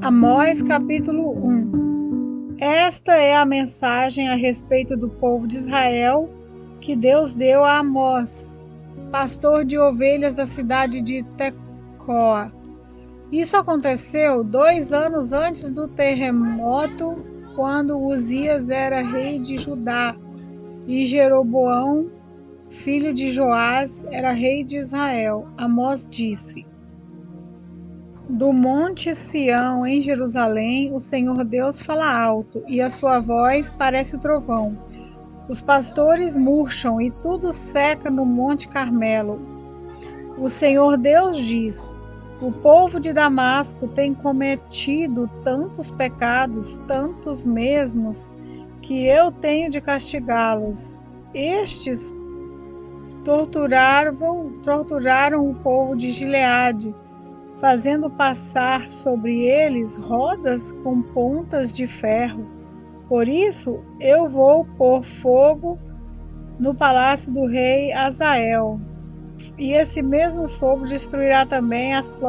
Amós capítulo 1. Esta é a mensagem a respeito do povo de Israel que Deus deu a Amós, pastor de ovelhas da cidade de Tecoa. Isso aconteceu 2 anos antes do terremoto, quando Uzias era rei de Judá e Jeroboão, filho de Joás, era rei de Israel. Amós disse: do monte Sião, em Jerusalém, o Senhor Deus fala alto, e a sua voz parece o trovão. Os pastores murcham, e tudo seca no monte Carmelo. O Senhor Deus diz: o povo de Damasco tem cometido tantos pecados, tantos mesmos, que eu tenho de castigá-los. Estes torturaram o povo de Gileade, fazendo passar sobre eles rodas com pontas de ferro. Por isso eu vou pôr fogo no palácio do rei Hazael, e esse mesmo fogo destruirá também as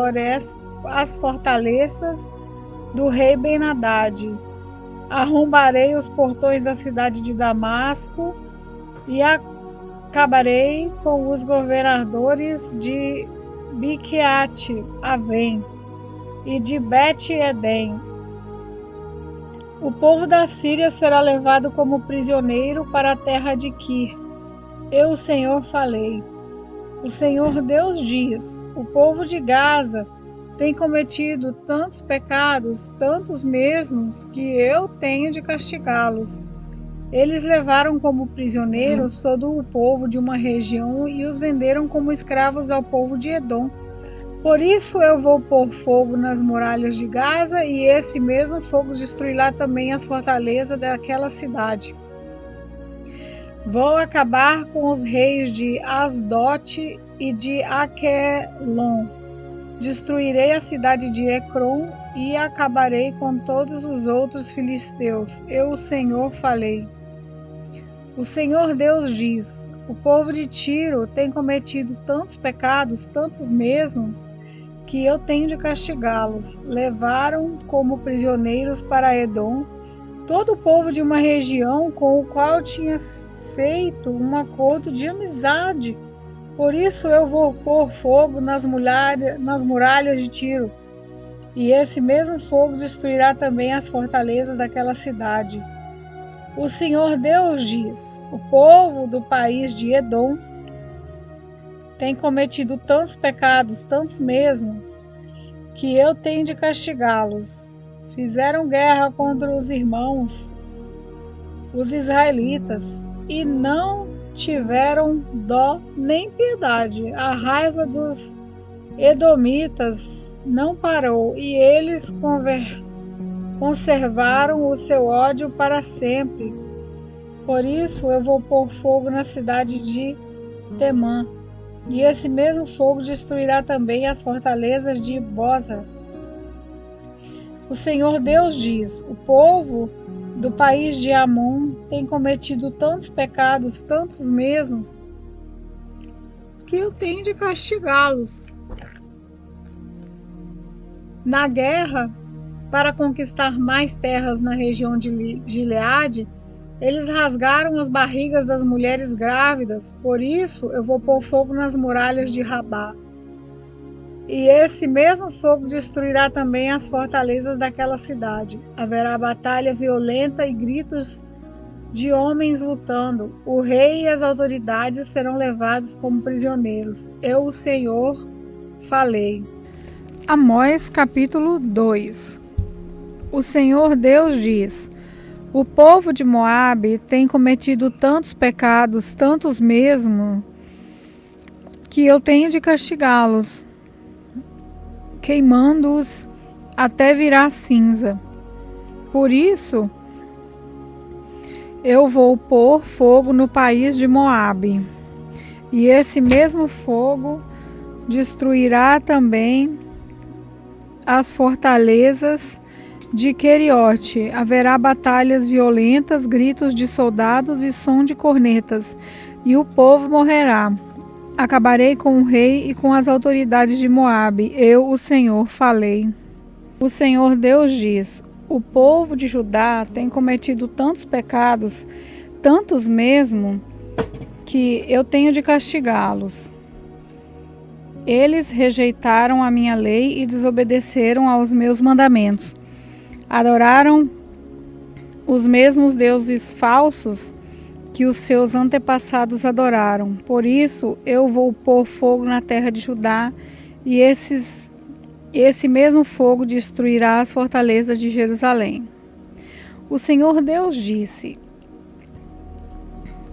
fortalezas do rei Ben-Hadad. Arrombarei os portões da cidade de Damasco e acabarei com os governadores de Biquiate Avém e de Bet-Edém. O povo da Síria será levado como prisioneiro para a terra de Quir. Eu, o Senhor, falei. O Senhor Deus diz: o povo de Gaza tem cometido tantos pecados, tantos mesmos, que eu tenho de castigá-los. Eles levaram como prisioneiros todo o povo de uma região e os venderam como escravos ao povo de Edom. Por isso eu vou pôr fogo nas muralhas de Gaza, e esse mesmo fogo destruirá também as fortalezas daquela cidade. Vou acabar com os reis de Asdote e de Aquelon. Destruirei a cidade de Ecrom e acabarei com todos os outros filisteus. Eu, o Senhor, falei. O Senhor Deus diz: o povo de Tiro tem cometido tantos pecados, tantos mesmos, que eu tenho de castigá-los. Levaram como prisioneiros para Edom todo o povo de uma região com o qual tinha feito um acordo de amizade. Por isso eu vou pôr fogo nas muralhas de Tiro, e esse mesmo fogo destruirá também as fortalezas daquela cidade. O Senhor Deus diz: o povo do país de Edom tem cometido tantos pecados, tantos mesmos, que eu tenho de castigá-los. Fizeram guerra contra os irmãos, os israelitas, e não tiveram dó nem piedade. A raiva dos edomitas não parou, e eles conservaram o seu ódio para sempre. Por isso eu vou pôr fogo na cidade de Temã, e esse mesmo fogo destruirá também as fortalezas de Bozra. O Senhor Deus diz: o povo do país de Amon tem cometido tantos pecados, tantos mesmos, que eu tenho de castigá-los. Na guerra, para conquistar mais terras na região de Gileade, eles rasgaram as barrigas das mulheres grávidas. Por isso eu vou pôr fogo nas muralhas de Rabá, e esse mesmo fogo destruirá também as fortalezas daquela cidade. Haverá batalha violenta e gritos de homens lutando. O rei e as autoridades serão levados como prisioneiros. Eu, o Senhor, falei. Amós capítulo 2. O Senhor Deus diz: o povo de Moabe tem cometido tantos pecados, tantos mesmo, que eu tenho de castigá-los, queimando-os até virar cinza. Por isso eu vou pôr fogo no país de Moabe, e esse mesmo fogo destruirá também as fortalezas de Queriote. Haverá batalhas violentas, gritos de soldados e som de cornetas, e o povo morrerá. Acabarei com o rei e com as autoridades de Moabe. Eu, o Senhor, falei. O Senhor Deus diz: o povo de Judá tem cometido tantos pecados, tantos mesmo, que eu tenho de castigá-los. Eles rejeitaram a minha lei e desobedeceram aos meus mandamentos. Adoraram os mesmos deuses falsos que os seus antepassados adoraram. Por isso eu vou pôr fogo na terra de Judá, e esse mesmo fogo destruirá as fortalezas de Jerusalém. O Senhor Deus disse: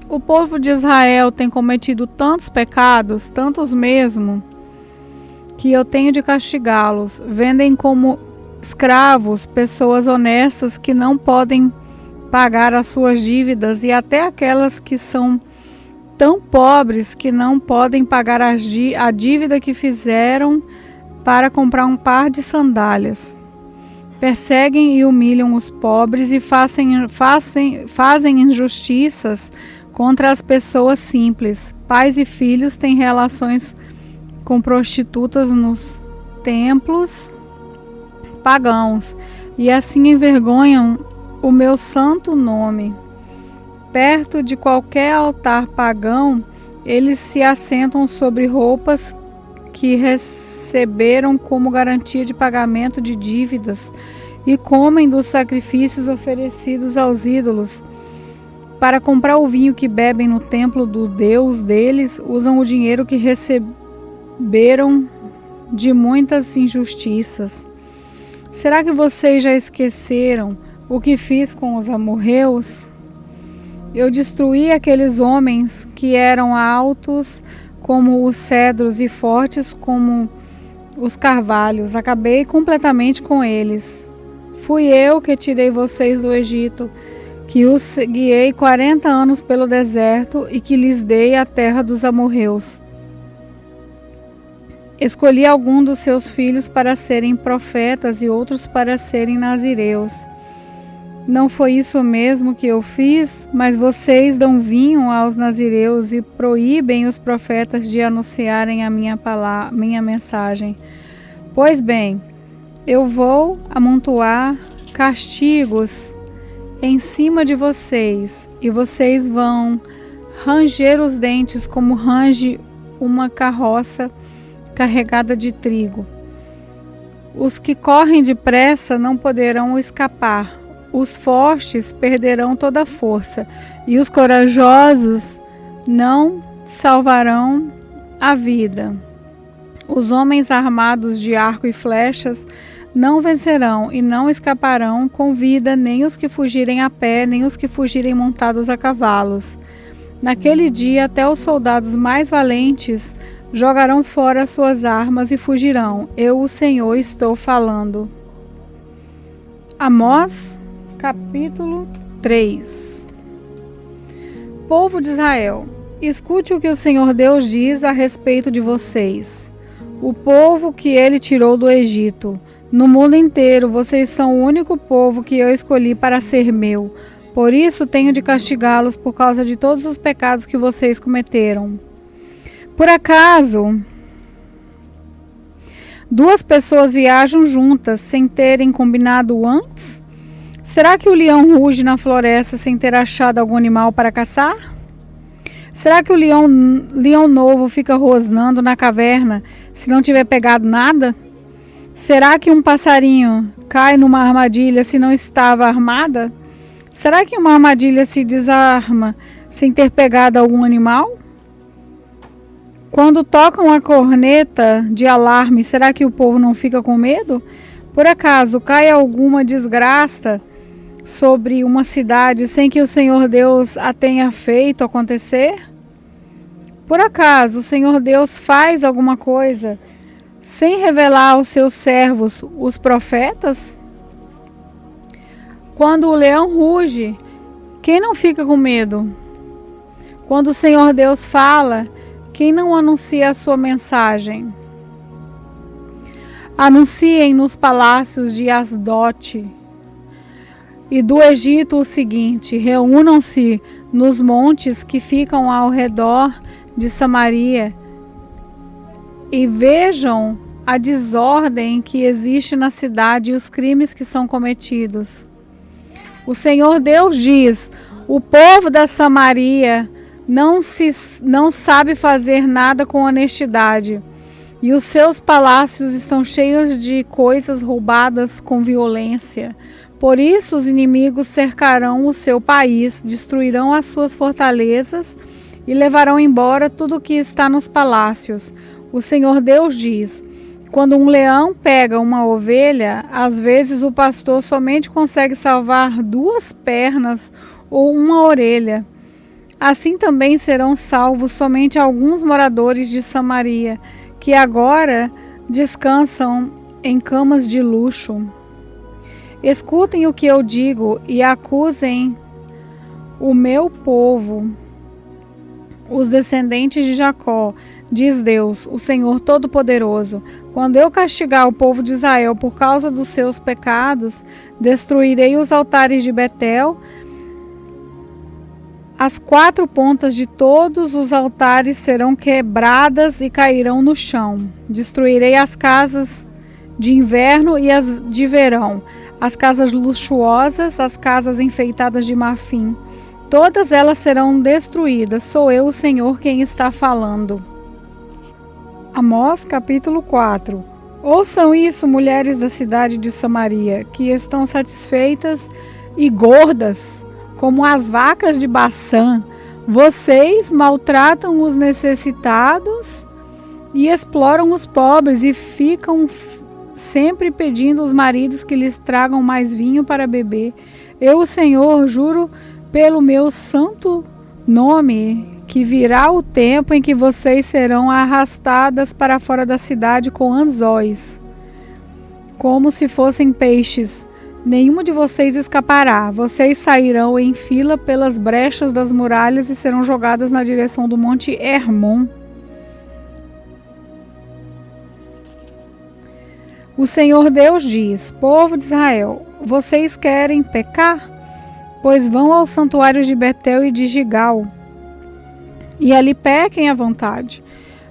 o povo de Israel tem cometido tantos pecados, tantos mesmo, que eu tenho de castigá-los. Vendem como escravos pessoas honestas que não podem pagar as suas dívidas, e até aquelas que são tão pobres que não podem pagar a dívida que fizeram para comprar um par de sandálias. Perseguem e humilham os pobres e fazem injustiças contra as pessoas simples. Pais e filhos têm relações com prostitutas nos templos pagãos, e assim envergonham o meu santo nome. Perto de qualquer altar pagão, eles se assentam sobre roupas que receberam como garantia de pagamento de dívidas e comem dos sacrifícios oferecidos aos ídolos. Para comprar o vinho que bebem no templo do Deus deles, usam o dinheiro que receberam de muitas injustiças. Será que vocês já esqueceram o que fiz com os amorreus? Eu destruí aqueles homens que eram altos como os cedros e fortes como os carvalhos. Acabei completamente com eles. Fui eu que tirei vocês do Egito, que os guiei 40 anos pelo deserto e que lhes dei a terra dos amorreus. Escolhi alguns dos seus filhos para serem profetas e outros para serem nazireus. Não foi isso mesmo que eu fiz? Mas vocês dão vinho aos nazireus e proíbem os profetas de anunciarem a minha mensagem. Pois bem, eu vou amontoar castigos em cima de vocês, e vocês vão ranger os dentes como range uma carroça carregada de trigo. Os que correm depressa não poderão escapar. Os fortes perderão toda a força, e os corajosos não salvarão a vida. Os homens armados de arco e flechas não vencerão e não escaparão com vida, nem os que fugirem a pé, nem os que fugirem montados a cavalos. Naquele dia, até os soldados mais valentes jogarão fora suas armas e fugirão. Eu, o Senhor, estou falando. Amós, capítulo 3. Povo de Israel, escute o que o Senhor Deus diz a respeito de vocês, o povo que ele tirou do Egito. No mundo inteiro, vocês são o único povo que eu escolhi para ser meu. Por isso, tenho de castigá-los por causa de todos os pecados que vocês cometeram. Por acaso, duas pessoas viajam juntas sem terem combinado antes? Será que o leão ruge na floresta sem ter achado algum animal para caçar? Será que o leão novo fica rosnando na caverna se não tiver pegado nada? Será que um passarinho cai numa armadilha se não estava armada? Será que uma armadilha se desarma sem ter pegado algum animal? Quando tocam a corneta de alarme, será que o povo não fica com medo? Por acaso cai alguma desgraça sobre uma cidade sem que o Senhor Deus a tenha feito acontecer? Por acaso o Senhor Deus faz alguma coisa sem revelar aos seus servos, os profetas? Quando o leão ruge, quem não fica com medo? Quando o Senhor Deus fala, quem não anuncia a sua mensagem? Anunciem nos palácios de Asdote e do Egito o seguinte: reúnam-se nos montes que ficam ao redor de Samaria e vejam a desordem que existe na cidade e os crimes que são cometidos. O Senhor Deus diz: o povo da Samaria não sabe fazer nada com honestidade, e os seus palácios estão cheios de coisas roubadas com violência. Por isso os inimigos cercarão o seu país, destruirão as suas fortalezas e levarão embora tudo o que está nos palácios. O Senhor Deus diz: quando um leão pega uma ovelha, às vezes o pastor somente consegue salvar 2 pernas ou uma orelha. Assim também serão salvos somente alguns moradores de Samaria, que agora descansam em camas de luxo. Escutem o que eu digo e acusem o meu povo, os descendentes de Jacó, diz Deus, o Senhor Todo-Poderoso. Quando eu castigar o povo de Israel por causa dos seus pecados, destruirei os altares de Betel. As 4 pontas de todos os altares serão quebradas e cairão no chão. Destruirei as casas de inverno e as de verão, as casas luxuosas, as casas enfeitadas de marfim. Todas elas serão destruídas. Sou eu, o Senhor, quem está falando. Amós, capítulo 4. Ouçam isso, mulheres da cidade de Samaria, que estão satisfeitas e gordas, como as vacas de Baçã. Vocês maltratam os necessitados e exploram os pobres e ficam sempre pedindo aos maridos que lhes tragam mais vinho para beber. Eu, o Senhor, juro pelo meu santo nome que virá o tempo em que vocês serão arrastadas para fora da cidade com anzóis, como se fossem peixes. Nenhuma de vocês escapará. Vocês sairão em fila pelas brechas das muralhas e serão jogadas na direção do monte Hermon. O Senhor Deus diz: povo de Israel, vocês querem pecar? Pois vão ao santuário de Betel e de Gigal, e ali pequem à vontade.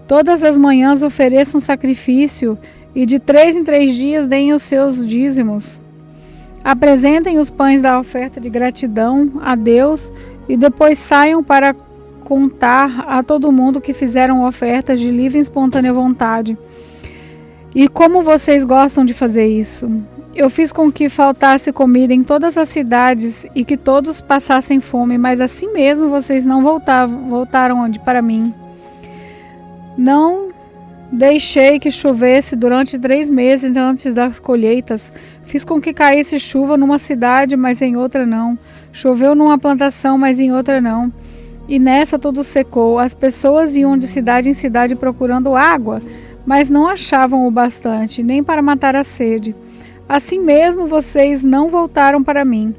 Todas as manhãs ofereçam sacrifício, e de 3 em 3 dias deem os seus dízimos. Apresentem os pães da oferta de gratidão a Deus e depois saiam para contar a todo mundo que fizeram ofertas de livre e espontânea vontade. E como vocês gostam de fazer isso? Eu fiz com que faltasse comida em todas as cidades e que todos passassem fome, mas assim mesmo vocês não voltaram para mim. Não deixei que chovesse durante 3 meses antes das colheitas. Fiz com que caísse chuva numa cidade, mas em outra não. Choveu numa plantação, mas em outra não. E nessa tudo secou. As pessoas iam de cidade em cidade procurando água, mas não achavam o bastante, nem para matar a sede. Assim mesmo vocês não voltaram para mim.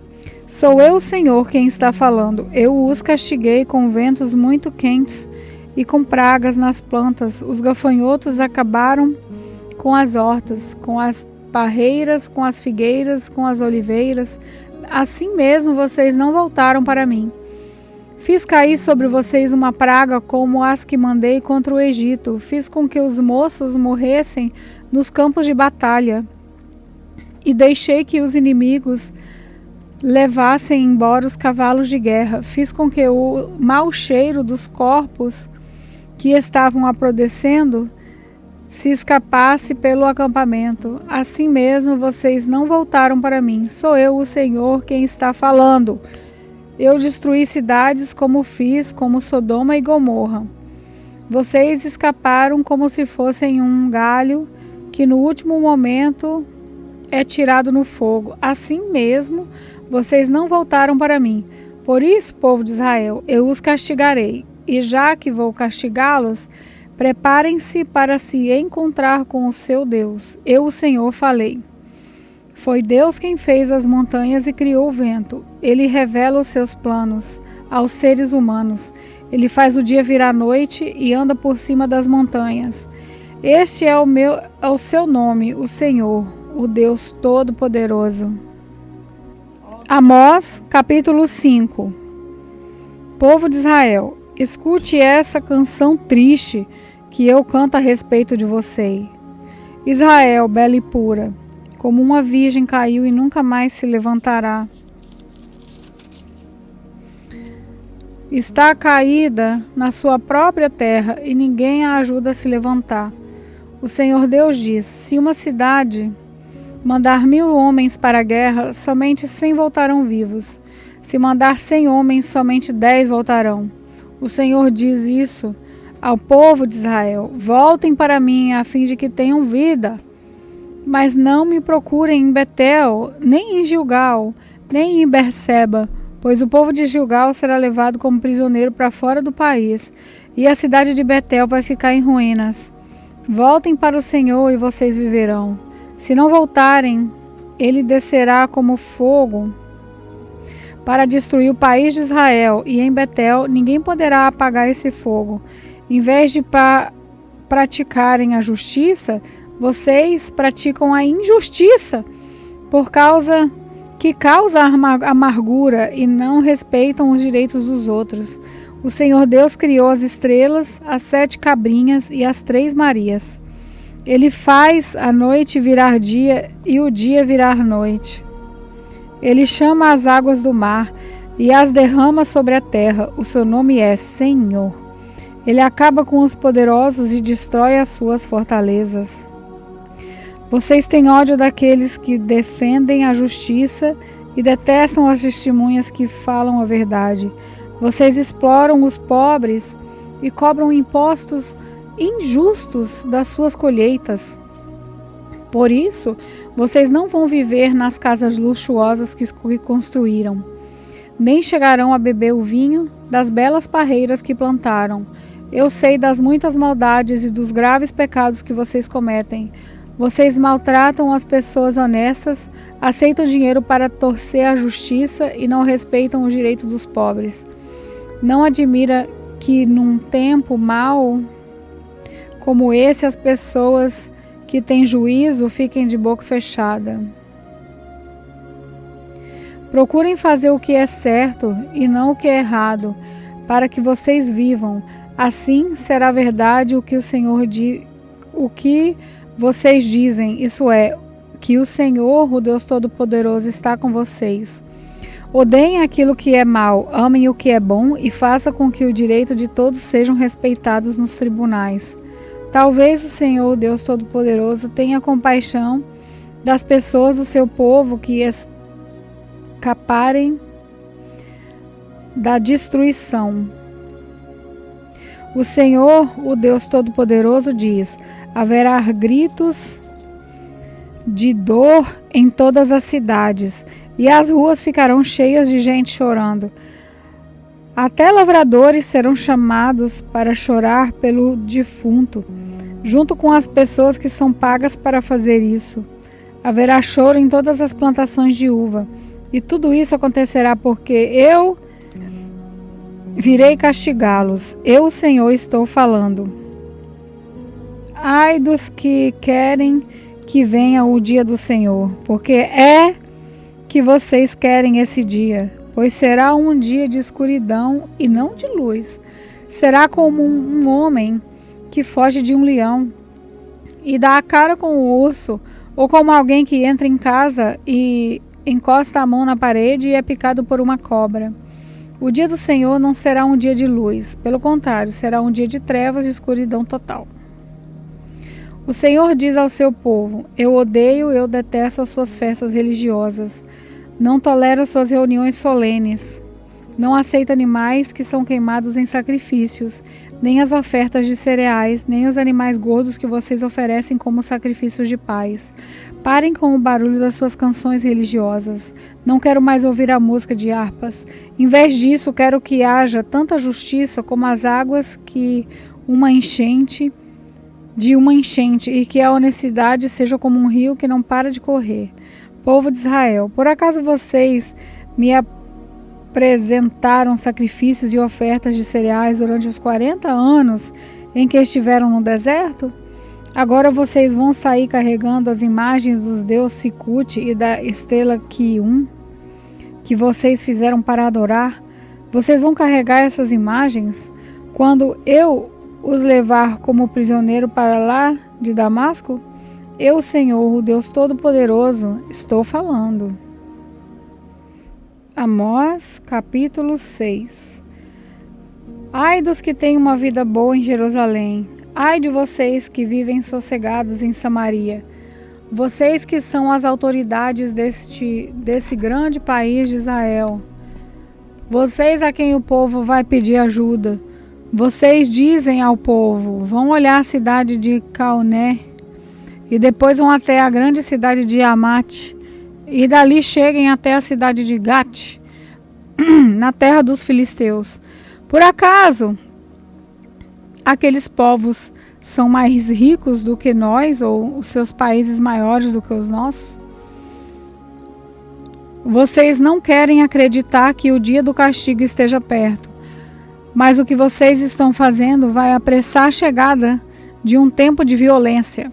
Sou eu, o Senhor, quem está falando. Eu os castiguei com ventos muito quentes e com pragas nas plantas. Os gafanhotos acabaram com as hortas, com as parreiras, com as figueiras, com as oliveiras. Assim mesmo vocês não voltaram para mim. Fiz cair sobre vocês uma praga como as que mandei contra o Egito. Fiz com que os moços morressem nos campos de batalha. E deixei que os inimigos levassem embora os cavalos de guerra. Fiz com que o mau cheiro dos corpos que estavam apodrecendo se escapasse pelo acampamento. Assim mesmo vocês não voltaram para mim. Sou eu, o Senhor, quem está falando. Eu destruí cidades como fiz, como Sodoma e Gomorra. Vocês escaparam como se fossem um galho que no último momento é tirado no fogo. Assim mesmo, vocês não voltaram para mim. Por isso, povo de Israel, eu os castigarei. E já que vou castigá-los, preparem-se para se encontrar com o seu Deus. Eu, o Senhor, falei. Foi Deus quem fez as montanhas e criou o vento. Ele revela os seus planos aos seres humanos. Ele faz o dia virar noite e anda por cima das montanhas. Este é o seu nome, o Senhor, o Deus Todo-Poderoso. Amós, capítulo 5. Povo de Israel, escute essa canção triste que eu canto a respeito de você. Israel, bela e pura, como uma virgem caiu e nunca mais se levantará. Está caída na sua própria terra e ninguém a ajuda a se levantar. O Senhor Deus diz: se uma cidade mandar 1000 homens para a guerra, somente 100 voltarão vivos. Se mandar 100 homens, somente 10 voltarão. O Senhor diz isso ao povo de Israel: voltem para mim, a fim de que tenham vida. Mas não me procurem em Betel, nem em Gilgal, nem em Berseba, pois o povo de Gilgal será levado como prisioneiro para fora do país, e a cidade de Betel vai ficar em ruínas. Voltem para o Senhor e vocês viverão. Se não voltarem, ele descerá como fogo para destruir o país de Israel, e em Betel ninguém poderá apagar esse fogo. Em vez de praticarem a justiça, vocês praticam a injustiça, por causa que causa amargura e não respeitam os direitos dos outros. O Senhor Deus criou as estrelas, as 7 cabrinhas e as 3 Marias. Ele faz a noite virar dia e o dia virar noite. Ele chama as águas do mar e as derrama sobre a terra. O seu nome é Senhor. Ele acaba com os poderosos e destrói as suas fortalezas. Vocês têm ódio daqueles que defendem a justiça e detestam as testemunhas que falam a verdade. Vocês exploram os pobres e cobram impostos injustos das suas colheitas. Por isso, vocês não vão viver nas casas luxuosas que construíram, nem chegarão a beber o vinho das belas parreiras que plantaram. Eu sei das muitas maldades e dos graves pecados que vocês cometem. Vocês maltratam as pessoas honestas, aceitam dinheiro para torcer a justiça e não respeitam o direito dos pobres. Não admira que num tempo mau como esse as pessoas que têm juízo fiquem de boca fechada. Procurem fazer o que é certo e não o que é errado, para que vocês vivam. Assim será verdade o que o Senhor o que vocês dizem, isso é, que o Senhor, o Deus Todo-Poderoso, está com vocês. Odeiem aquilo que é mal, amem o que é bom e façam com que o direito de todos sejam respeitados nos tribunais. Talvez o Senhor, o Deus Todo-Poderoso, tenha compaixão das pessoas do seu povo que escaparem da destruição. O Senhor, o Deus Todo-Poderoso, diz: haverá gritos de dor em todas as cidades, e as ruas ficarão cheias de gente chorando. Até lavradores serão chamados para chorar pelo defunto, junto com as pessoas que são pagas para fazer isso. Haverá choro em todas as plantações de uva, e tudo isso acontecerá porque eu virei castigá-los. Eu, o Senhor, estou falando. Ai dos que querem que venha o dia do Senhor, porque é que vocês querem esse dia, pois será um dia de escuridão e não de luz. Será como um homem que foge de um leão e dá a cara com o urso, ou como alguém que entra em casa e encosta a mão na parede e é picado por uma cobra. O dia do Senhor não será um dia de luz, pelo contrário, será um dia de trevas e escuridão total. O Senhor diz ao seu povo: eu detesto as suas festas religiosas. Não tolero suas reuniões solenes. Não aceito animais que são queimados em sacrifícios, nem as ofertas de cereais, nem os animais gordos que vocês oferecem como sacrifícios de paz. Parem com o barulho das suas canções religiosas. Não quero mais ouvir a música de harpas. Em vez disso, quero que haja tanta justiça como as águas de uma enchente, e que a honestidade seja como um rio que não para de correr. Povo de Israel, por acaso vocês me apresentaram sacrifícios e ofertas de cereais durante os 40 anos em que estiveram no deserto? Agora vocês vão sair carregando as imagens dos deuses Sicut e da estrela Quium que vocês fizeram para adorar? Vocês vão carregar essas imagens quando eu os levar como prisioneiro para lá de Damasco? Eu, Senhor, o Deus Todo-Poderoso, estou falando. Amós, capítulo 6. Ai dos que têm uma vida boa em Jerusalém. Ai de vocês que vivem sossegados em Samaria. Vocês que são as autoridades desse grande país de Israel. Vocês a quem o povo vai pedir ajuda. Vocês dizem ao povo, vão olhar a cidade de Calné e depois vão até a grande cidade de Amate e dali cheguem até a cidade de Gate, na terra dos filisteus. Por acaso aqueles povos são mais ricos do que nós, ou os seus países maiores do que os nossos? Vocês não querem acreditar que o dia do castigo esteja perto, mas o que vocês estão fazendo vai apressar a chegada de um tempo de violência.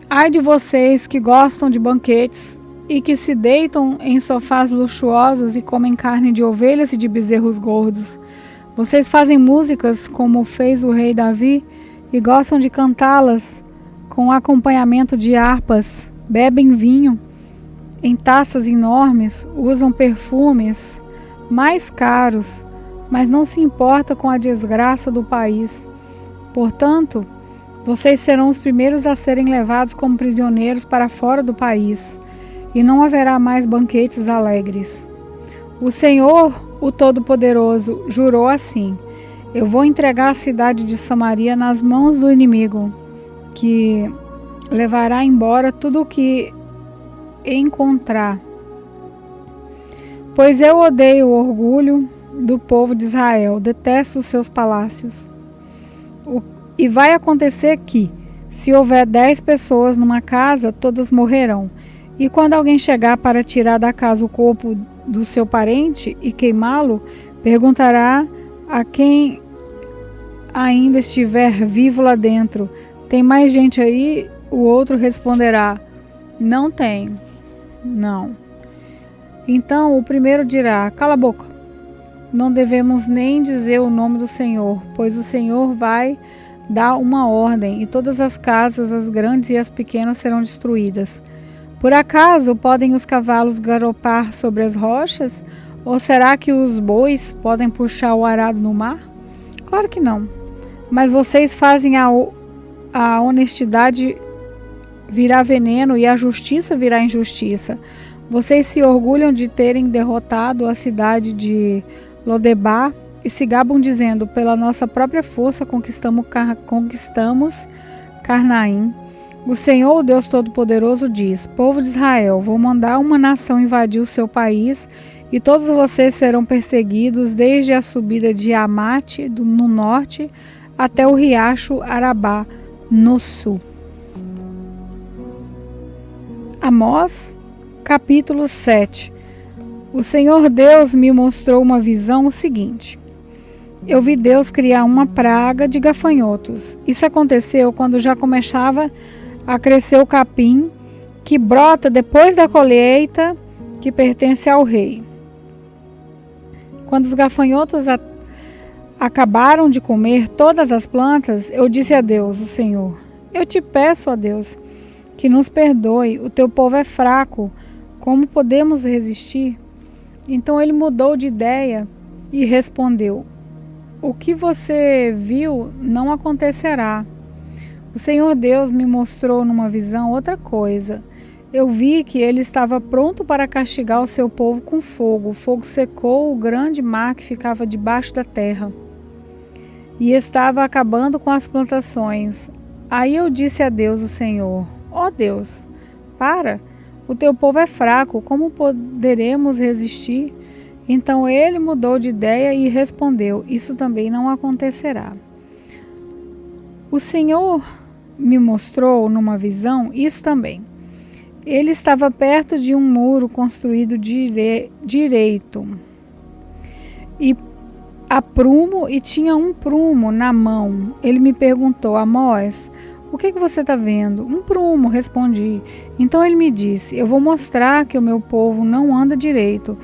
Ai de vocês que gostam de banquetes e que se deitam em sofás luxuosos e comem carne de ovelhas e de bezerros gordos. Vocês fazem músicas como fez o rei Davi e gostam de cantá-las com acompanhamento de harpas, bebem vinho em taças enormes, usam perfumes mais caros, mas não se importa com a desgraça do país. Portanto, vocês serão os primeiros a serem levados como prisioneiros para fora do país, e não haverá mais banquetes alegres. O Senhor, o Todo-Poderoso, jurou assim: eu vou entregar a cidade de Samaria nas mãos do inimigo, que levará embora tudo o que encontrar. Pois eu odeio o orgulho do povo de Israel, detesto os seus palácios. E vai acontecer que, se houver 10 pessoas numa casa, todas morrerão. E quando alguém chegar para tirar da casa o corpo do seu parente e queimá-lo, perguntará a quem ainda estiver vivo lá dentro: tem mais gente aí? O outro responderá: não tem. Não. Então o primeiro dirá: cala a boca. Não devemos nem dizer o nome do Senhor, pois o Senhor vai dar uma ordem e todas as casas, as grandes e as pequenas, serão destruídas. Por acaso podem os cavalos galopar sobre as rochas? Ou será que os bois podem puxar o arado no mar? Claro que não. Mas vocês fazem a honestidade virar veneno e a justiça virar injustiça. Vocês se orgulham de terem derrotado a cidade de Lodebar e se gabam dizendo: pela nossa própria força conquistamos Carnaim. O Senhor, o Deus Todo-Poderoso, diz: povo de Israel, vou mandar uma nação invadir o seu país e todos vocês serão perseguidos desde a subida de Amate no norte até o riacho Arabá no sul. Amós, capítulo 7. O Senhor Deus me mostrou uma visão o seguinte: eu vi Deus criar uma praga de gafanhotos. Isso aconteceu quando já começava a crescer o capim, que brota depois da colheita, que pertence ao rei. Quando os gafanhotos acabaram de comer todas as plantas, eu disse a Deus, o Senhor: eu te peço, ó Deus, que nos perdoe, o teu povo é fraco, como podemos resistir? Então ele mudou de ideia e respondeu: o que você viu não acontecerá. O Senhor Deus me mostrou numa visão outra coisa. Eu vi que ele estava pronto para castigar o seu povo com fogo. O fogo secou o grande mar que ficava debaixo da terra e estava acabando com as plantações. Aí eu disse a Deus, o Senhor: ó Deus, para, o teu povo é fraco, como poderemos resistir? Então ele mudou de ideia e respondeu: isso também não acontecerá. O Senhor me mostrou numa visão isso também. Ele estava perto de um muro construído direito e a prumo, e tinha um prumo na mão. Ele me perguntou: Amós, o que você está vendo? Um prumo, respondi. Então ele me disse: eu vou mostrar que o meu povo não anda direito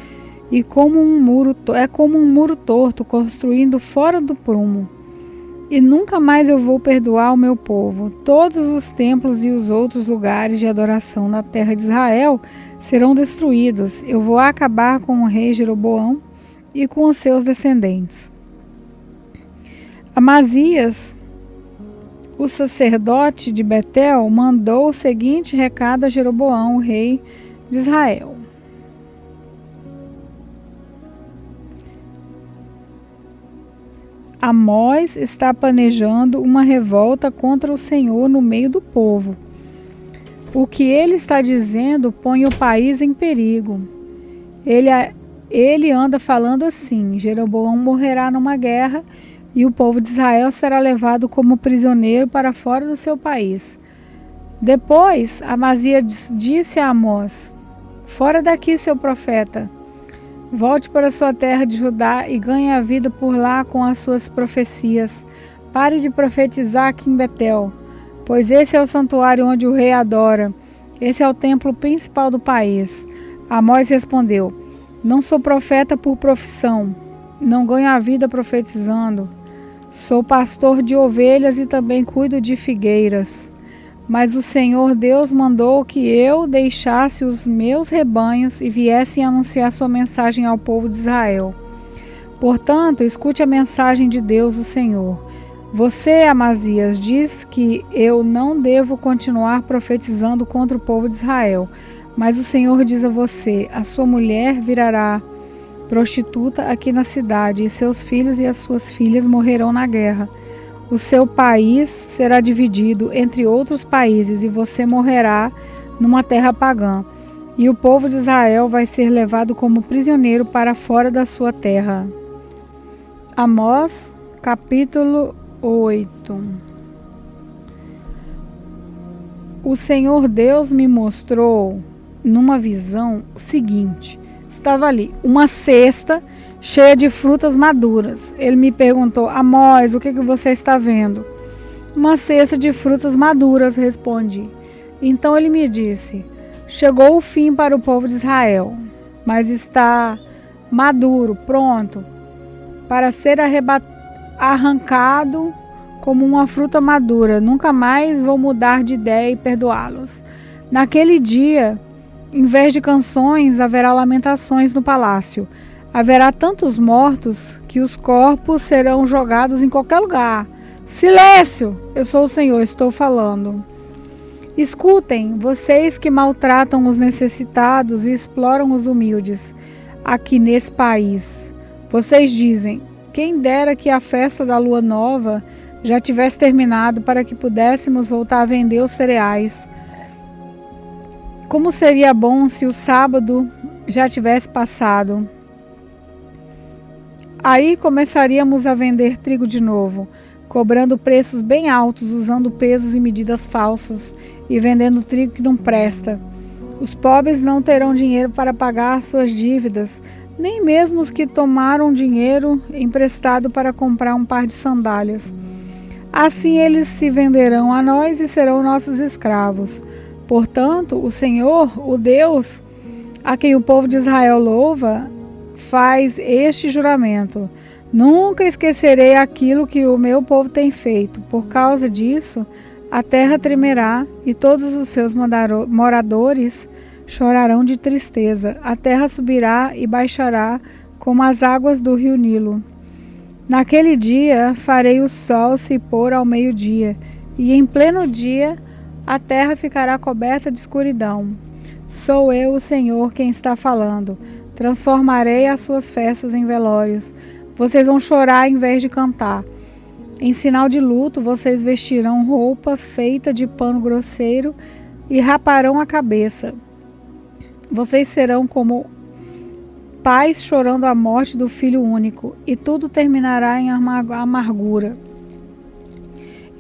e como um muro torto construindo fora do prumo. e nunca mais eu vou perdoar o meu povo. Todos os templos e os outros lugares de adoração na terra de Israel serão destruídos. Eu vou acabar com o rei Jeroboão e com os seus descendentes. Amazias, o sacerdote de Betel, mandou o seguinte recado a Jeroboão, o rei de Israel: Amós está planejando uma revolta contra o Senhor no meio do povo. O que ele está dizendo põe o país em perigo. Ele anda falando assim: Jeroboão morrerá numa guerra e o povo de Israel será levado como prisioneiro para fora do seu país. Depois, Amazias disse a Amós: Fora daqui, seu profeta. Volte para sua terra de Judá e ganhe a vida por lá com as suas profecias. Pare de profetizar aqui em Betel, pois esse é o santuário onde o rei adora. Esse é o templo principal do país. Amós respondeu: Não sou profeta por profissão. Não ganho a vida profetizando. Sou pastor de ovelhas e também cuido de figueiras. Mas o Senhor Deus mandou que eu deixasse os meus rebanhos e viesse anunciar sua mensagem ao povo de Israel. Portanto, escute a mensagem de Deus, o Senhor. Você, Amazias, diz que eu não devo continuar profetizando contra o povo de Israel. Mas o Senhor diz a você: a sua mulher virará prostituta aqui na cidade, e seus filhos e as suas filhas morrerão na guerra. O seu país será dividido entre outros países e você morrerá numa terra pagã. E o povo de Israel vai ser levado como prisioneiro para fora da sua terra. Amós, capítulo 8. O Senhor Deus me mostrou numa visão o seguinte: estava ali uma cesta cheia de frutas maduras. Ele me perguntou: Amós, o que você está vendo? Uma cesta de frutas maduras, respondi. Então ele me disse: chegou o fim para o povo de Israel, mas está maduro, pronto para ser arrancado como uma fruta madura. Nunca mais vou mudar de ideia e perdoá-los. Naquele dia, em vez de canções, haverá lamentações no palácio. Haverá tantos mortos que os corpos serão jogados em qualquer lugar. Silêncio! Eu sou o Senhor, estou falando. Escutem, vocês que maltratam os necessitados e exploram os humildes aqui nesse país. Vocês dizem: quem dera que a festa da lua nova já tivesse terminado para que pudéssemos voltar a vender os cereais. Como seria bom se o sábado já tivesse passado. Aí começaríamos a vender trigo de novo, cobrando preços bem altos, usando pesos e medidas falsos e vendendo trigo que não presta. Os pobres não terão dinheiro para pagar suas dívidas, nem mesmo os que tomaram dinheiro emprestado para comprar um par de sandálias. Assim eles se venderão a nós e serão nossos escravos. Portanto, o Senhor, o Deus a quem o povo de Israel louva, faz este juramento: nunca esquecerei aquilo que o meu povo tem feito. Por causa disso, a terra tremerá e todos os seus moradores chorarão de tristeza. A terra subirá e baixará como as águas do rio Nilo. Naquele dia farei o sol se pôr ao meio-dia, e em pleno dia a terra ficará coberta de escuridão. Sou eu, o Senhor, quem está falando. Transformarei as suas festas em velórios. Vocês vão chorar em vez de cantar. Em sinal de luto, vocês vestirão roupa feita de pano grosseiro e raparão a cabeça. Vocês serão como pais chorando a morte do filho único, e tudo terminará em amargura.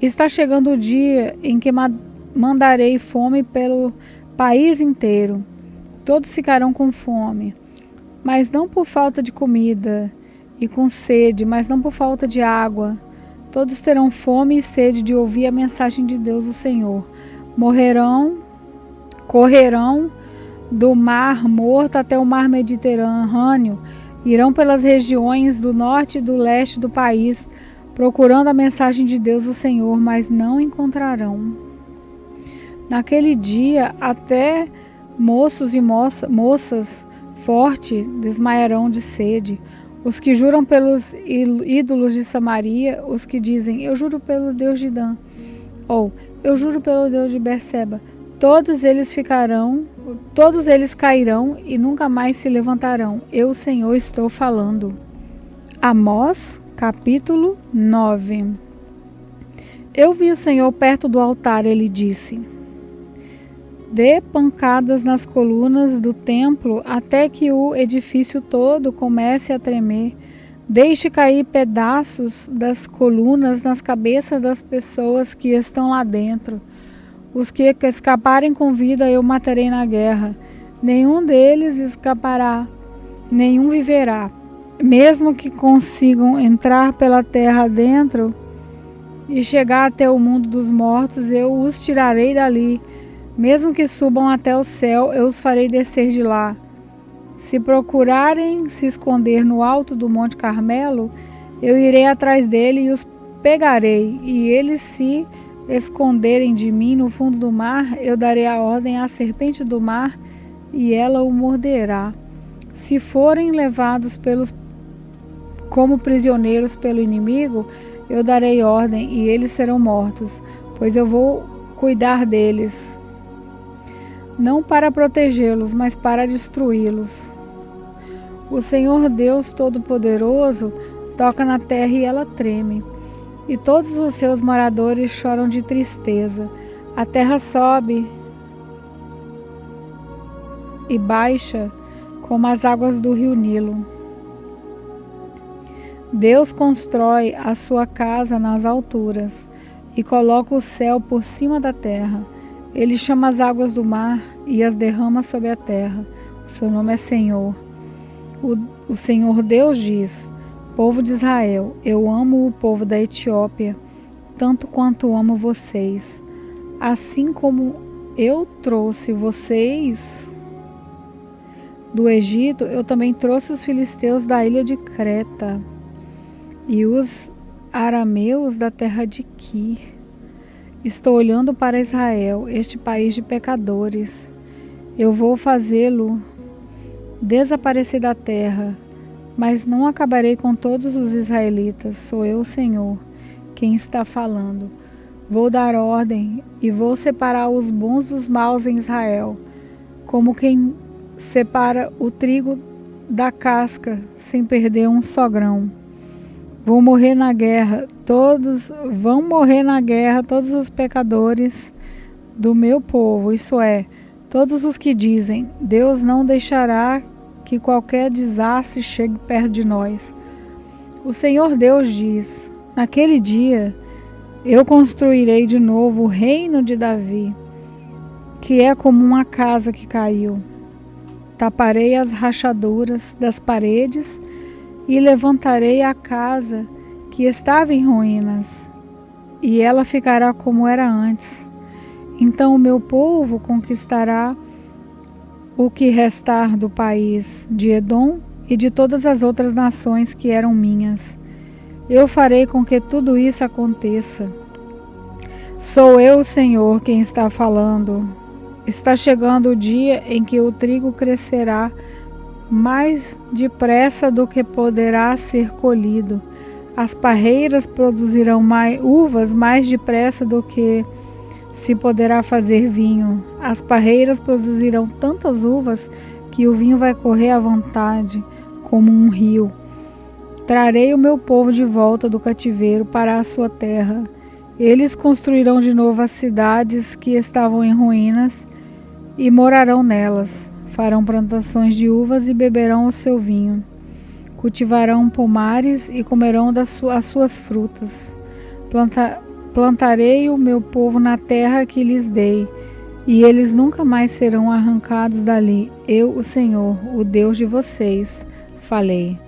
Está chegando o dia em que mandarei fome pelo país inteiro. Todos ficarão com fome, mas não por falta de comida, e com sede, mas não por falta de água. Todos terão fome e sede de ouvir a mensagem de Deus, o Senhor. Correrão do Mar Morto até o Mar Mediterrâneo, irão pelas regiões do norte e do leste do país, procurando a mensagem de Deus o Senhor, mas não encontrarão. Naquele dia, até moços e moças fortes desmaiarão de sede. Os que juram pelos ídolos de Samaria, os que dizem, eu juro pelo Deus de Dan, ou eu juro pelo Deus de Berseba, todos eles cairão e nunca mais se levantarão. Eu, o Senhor, estou falando. Amós, capítulo 9. Eu vi o Senhor perto do altar, ele disse, dê pancadas nas colunas do templo até que o edifício todo comece a tremer. Deixe cair pedaços das colunas nas cabeças das pessoas que estão lá dentro. Os que escaparem com vida eu matarei na guerra. Nenhum deles escapará, nenhum viverá. Mesmo que consigam entrar pela terra dentro e chegar até o mundo dos mortos, eu os tirarei dali. Mesmo que subam até o céu, eu os farei descer de lá. Se procurarem se esconder no alto do Monte Carmelo, eu irei atrás dele e os pegarei. E eles se esconderem de mim no fundo do mar, eu darei a ordem à serpente do mar e ela o morderá. Se forem levados como prisioneiros pelo inimigo, eu darei ordem e eles serão mortos, pois eu vou cuidar deles. Não para protegê-los, mas para destruí-los. O Senhor Deus Todo-Poderoso toca na terra e ela treme, e todos os seus moradores choram de tristeza. A terra sobe e baixa como as águas do rio Nilo. Deus constrói a sua casa nas alturas e coloca o céu por cima da terra. Ele chama as águas do mar e as derrama sobre a terra. Seu nome é Senhor. O Senhor Deus diz, povo de Israel, eu amo o povo da Etiópia, tanto quanto amo vocês. Assim como eu trouxe vocês do Egito, eu também trouxe os filisteus da ilha de Creta e os arameus da terra de Quir. Estou olhando para Israel, este país de pecadores. Eu vou fazê-lo desaparecer da terra, mas não acabarei com todos os israelitas. Sou eu, o Senhor, quem está falando. Vou dar ordem e vou separar os bons dos maus em Israel, como quem separa o trigo da casca sem perder um só grão. Vão morrer na guerra todos os pecadores do meu povo, isso é, todos os que dizem, Deus não deixará que qualquer desastre chegue perto de nós. O Senhor Deus diz, naquele dia eu construirei de novo o reino de Davi, que é como uma casa que caiu. Taparei as rachaduras das paredes e levantarei a casa que estava em ruínas, e ela ficará como era antes. Então o meu povo conquistará o que restar do país de Edom e de todas as outras nações que eram minhas. Eu farei com que tudo isso aconteça. Sou eu, o Senhor, quem está falando. Está chegando o dia em que o trigo crescerá mais depressa do que poderá ser colhido. As parreiras produzirão uvas mais depressa do que se poderá fazer vinho. As parreiras produzirão tantas uvas que o vinho vai correr à vontade, como um rio. Trarei o meu povo de volta do cativeiro para a sua terra. Eles construirão de novo as cidades que estavam em ruínas e morarão nelas. Farão plantações de uvas e beberão o seu vinho. Cultivarão pomares e comerão as suas frutas. Plantarei o meu povo na terra que lhes dei, e eles nunca mais serão arrancados dali. Eu, o Senhor, o Deus de vocês, falei.